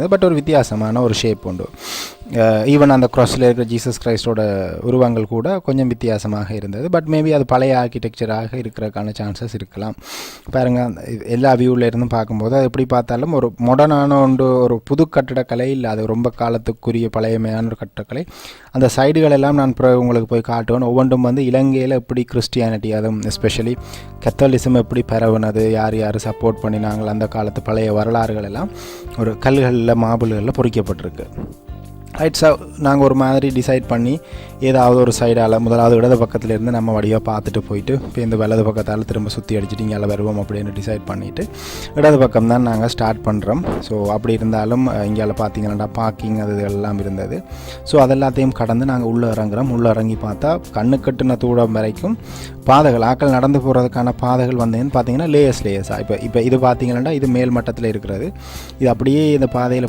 இருந்தது. பட் ஒரு வித்தியாசமான ஒரு ஷேப் உண்டு. ஈவன் அந்த க்ராஸில் இருக்கிற ஜீசஸ் கிரைஸ்டோட உருவங்கள் கூட கொஞ்சம் வித்தியாசமாக இருந்தது. பட் மேபி அது பழைய ஆர்கிடெக்சராக இருக்கிறதுக்கான சான்சஸ் இருக்கலாம். பாருங்கள், எல்லா வியூவில் இருந்தும் பார்க்கும்போது அது எப்படி பார்த்தாலும் ஒரு மாடர்னான ஒரு புது கட்டடக்கலை இல்லை, அது ரொம்ப காலத்துக்குரிய பழையமையான ஒரு கட்டடக்கலை. அந்த சைடுகள் எல்லாம் நான் உங்களுக்கு போய் காட்டுவேன். ஒவ்வொன்றும் இலங்கையில் எப்படி கிறிஸ்டியானிட்டி, அதுவும் எஸ்பெஷலி கத்தோலிசம் எப்படி பரவுனது, யார் யார் சப்போர்ட் பண்ணினாங்கள், அந்த காலத்து பழைய வரலாறுகள் எல்லாம் ஒரு கல்களில் மார்பிள்களில் பொறிக்கப்பட்டிருக்கு. ரைட்ஸா நாங்கள் ஒரு மாதிரி டிசைட் பண்ணி ஏதாவது ஒரு சைடால் முதலாவது இடது பக்கத்தில் இருந்து நம்ம வடிவாக பார்த்துட்டு போயிட்டு இப்போ இந்த வலது பக்கத்தால் திரும்ப சுற்றி அடிச்சுட்டு இங்கே வருவோம் அப்படின்னு டிசைட் பண்ணிவிட்டு இடது பக்கம் தான் நாங்கள் ஸ்டார்ட் பண்ணுறோம். ஸோ அப்படி இருந்தாலும் இங்கே பார்த்தீங்கன்னா பார்க்கிங் அது எல்லாம் இருந்தது. ஸோ அதெல்லாத்தையும் கடந்து நாங்கள் உள்ளே இறங்குறோம். உள்ளே இறங்கி பார்த்தா கண்ணு கட்டின தூரம் வரைக்கும் பாதைகள், ஆக்கள் நடந்து போகிறதுக்கான பாதைகள் வந்தேன்னு பார்த்தீங்கன்னா லேயர்ஸாக இப்போ இது பார்த்தீங்கன்னா இது மேல் மட்டத்தில் இருக்கிறது. இது அப்படியே இந்த பாதையில்